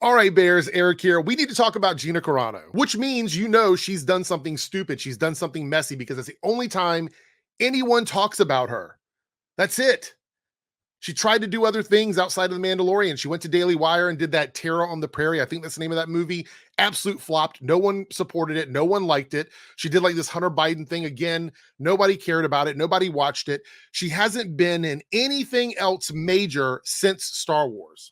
All right, Bears, Eric here. We need to talk about Gina Carano, which means she's done something stupid. She's done something messy because it's the only time anyone talks about her. That's it. She tried to do other things outside of The Mandalorian. She went to Daily Wire and did that Terror on the Prairie. I think that's the name of that movie. Absolute flopped. No one supported it. No one liked it. She did like this Hunter Biden thing again. Nobody cared about it. Nobody watched it. She hasn't been in anything else major since Star Wars.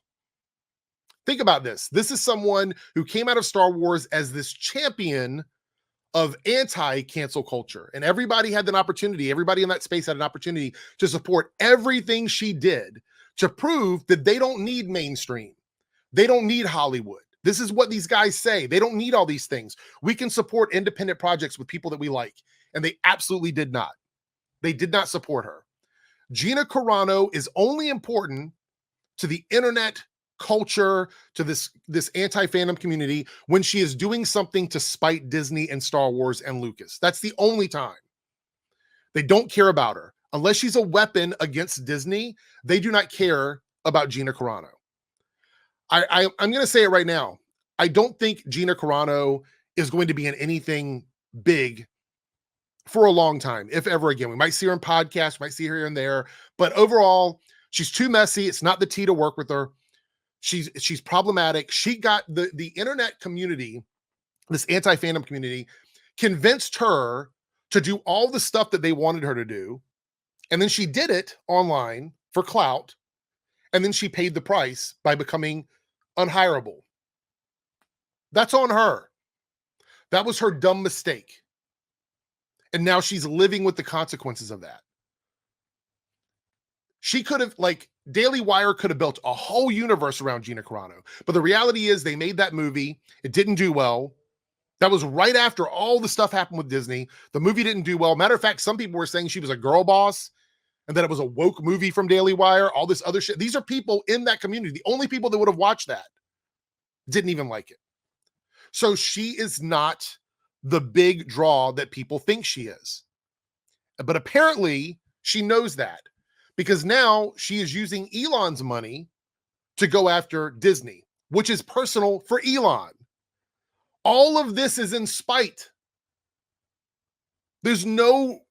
Think about this. This is someone who came out of Star Wars as this champion of anti-cancel culture. And everybody had an opportunity. Everybody in that space had an opportunity to support everything she did to prove that they don't need mainstream. They don't need Hollywood. This is what these guys say. They don't need all these things. We can support independent projects with people that we like. And they absolutely did not. They did not support her. Gina Carano is only important to the internet culture, to this anti-fandom community when she is doing something to spite Disney and Star Wars and Lucas. That's the only time. They don't care about her. Unless she's a weapon against Disney, they do not care about Gina Carano. I'm going to say it right now. I don't think Gina Carano is going to be in anything big for a long time, if ever again. We might see her in podcasts, might see her here and there, but overall, she's too messy. It's not the tea to work with her. She's problematic. She got the internet community, this anti-fandom community, convinced her to do all the stuff that they wanted her to do. And then she did it online for clout. And then she paid the price by becoming unhireable. That's on her. That was her dumb mistake. And now she's living with the consequences of that. She could have, Daily Wire could have built a whole universe around Gina Carano. But the reality is they made that movie. It didn't do well. That was right after all the stuff happened with Disney. The movie didn't do well. Matter of fact, some people were saying she was a girl boss and that it was a woke movie from Daily Wire, all this other shit. These are people in that community. The only people that would have watched that didn't even like it. So she is not the big draw that people think she is. But apparently she knows that. Because now she is using Elon's money to go after Disney, which is personal for Elon. All of this is in spite. There's no,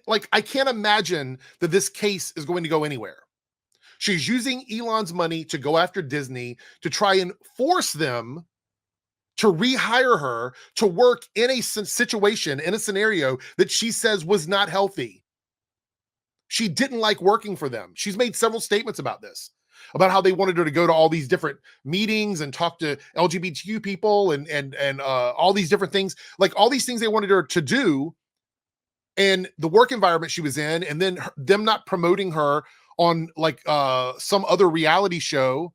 I can't imagine that this case is going to go anywhere. She's using Elon's money to go after Disney to try and force them to rehire her to work in a situation, in a scenario that she says was not healthy. She didn't like working for them. She's made several statements about this, about how they wanted her to go to all these different meetings and talk to LGBTQ people and all these different things, like all these things they wanted her to do, and the work environment she was in, and then them not promoting her on some other reality show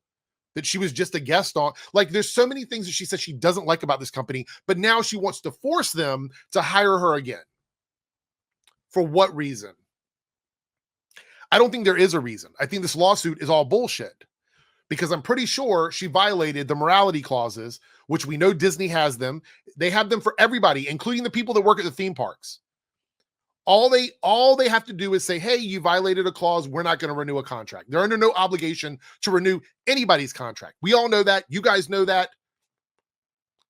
that she was just a guest on. There's so many things that she says she doesn't like about this company, but now she wants to force them to hire her again. For what reason? I don't think there is a reason. I think this lawsuit is all bullshit because I'm pretty sure she violated the morality clauses, which we know Disney has them. They have them for everybody, including the people that work at the theme parks. All they have to do is say, hey, you violated a clause. We're not going to renew a contract. They're under no obligation to renew anybody's contract. We all know that. You guys know that.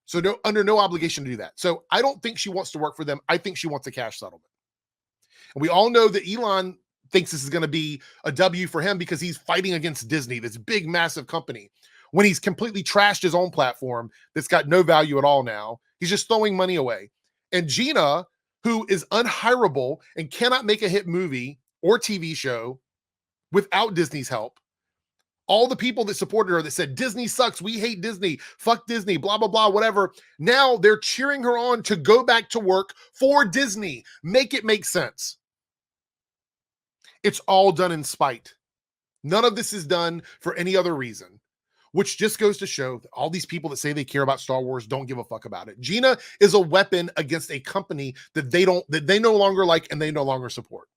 So under no obligation to do that. So I don't think she wants to work for them. I think she wants a cash settlement. And we all know that Elon thinks this is going to be a W for him because he's fighting against Disney, this big, massive company, when he's completely trashed his own platform that's got no value at all now. He's just throwing money away. And Gina, who is unhireable and cannot make a hit movie or TV show without Disney's help, all the people that supported her that said, Disney sucks, we hate Disney, fuck Disney, blah, blah, blah, whatever. Now they're cheering her on to go back to work for Disney. Make it make sense. It's all done in spite. None of this is done for any other reason, which just goes to show that all these people that say they care about Star Wars don't give a fuck about it. Gina is a weapon against a company that they no longer like and they no longer support.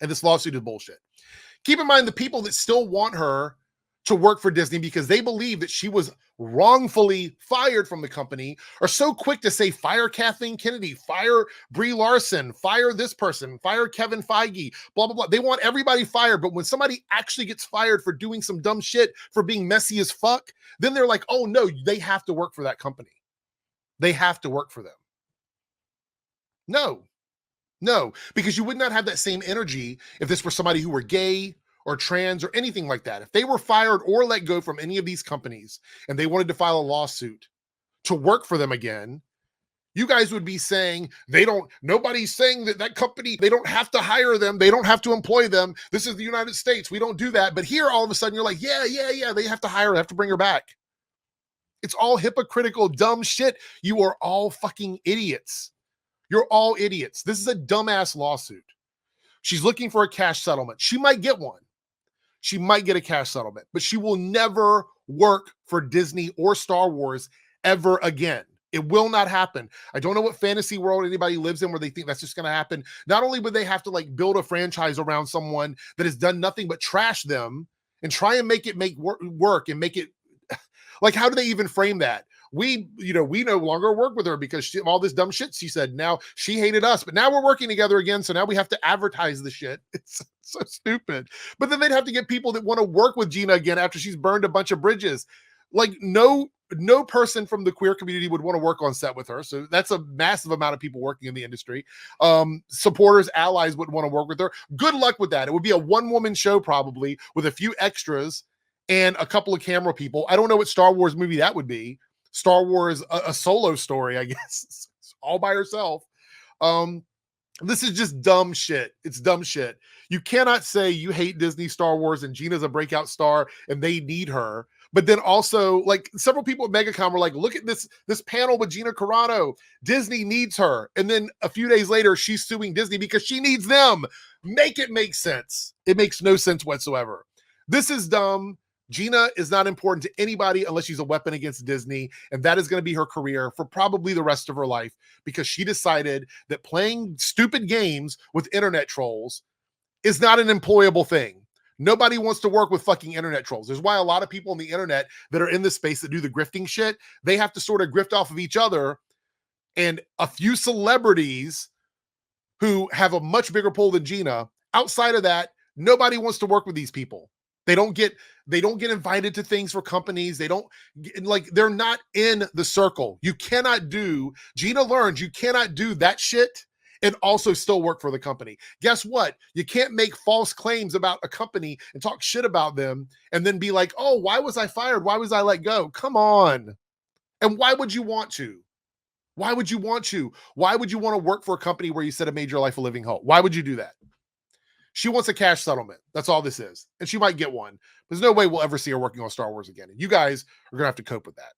And this lawsuit is bullshit. Keep in mind the people that still want her to work for Disney because they believe that she was wrongfully fired from the company, are so quick to say, fire Kathleen Kennedy, fire Brie Larson, fire this person, fire Kevin Feige, blah, blah, blah. They want everybody fired. But when somebody actually gets fired for doing some dumb shit, for being messy as fuck, then they're like, oh no, they have to work for that company. They have to work for them. No, no, because you would not have that same energy if this were somebody who were gay or trans or anything like that. If they were fired or let go from any of these companies and they wanted to file a lawsuit to work for them again, you guys would be saying nobody's saying that company, they don't have to hire them. They don't have to employ them. This is the United States. We don't do that. But here, all of a sudden, you're like, yeah, they have to hire her, have to bring her back. It's all hypocritical, dumb shit. You are all fucking idiots. You're all idiots. This is a dumbass lawsuit. She's looking for a cash settlement. She might get one. She might get a cash settlement, but she will never work for Disney or Star Wars ever again. It will not happen. I don't know what fantasy world anybody lives in where they think that's just going to happen. Not only would they have to like build a franchise around someone that has done nothing but trash them and try and make it work and make it like, how do they even frame that? We no longer work with her because of all this dumb shit she said. Now she hated us, but now we're working together again. So now we have to advertise the shit. It's so stupid. But then they'd have to get people that want to work with Gina again after she's burned a bunch of bridges. Like no person from the queer community would want to work on set with her. So that's a massive amount of people working in the industry. Supporters, allies wouldn't want to work with her. Good luck with that. It would be a one-woman show probably with a few extras and a couple of camera people. I don't know what Star Wars movie that would be. Star Wars, a solo story, I guess, all by herself. This is just dumb shit. It's dumb shit. You cannot say you hate Disney, Star Wars, and Gina's a breakout star and they need her. But then also, like, several people at MegaCon were like, look at this panel with Gina Carano. Disney needs her. And then a few days later, she's suing Disney because she needs them. Make it make sense. It makes no sense whatsoever. This is dumb. Gina is not important to anybody unless she's a weapon against Disney, and that is going to be her career for probably the rest of her life because she decided that playing stupid games with internet trolls is not an employable thing. Nobody wants to work with fucking internet trolls. There's why a lot of people on the internet that are in this space that do the grifting shit, they have to sort of grift off of each other, and a few celebrities who have a much bigger pull than Gina. Outside of that, nobody wants to work with these people. They don't get invited to things for companies. They're not in the circle. You cannot do, Gina learned you cannot do that shit and also still work for the company. Guess what? You can't make false claims about a company and talk shit about them and then be like, oh, why was I fired? Why was I let go? Come on. And why would you want to? Why would you want to? Why would you want to work for a company where you said it made your life a living hell? Why would you do that? She wants a cash settlement. That's all this is. And she might get one. There's no way we'll ever see her working on Star Wars again. And you guys are going to have to cope with that.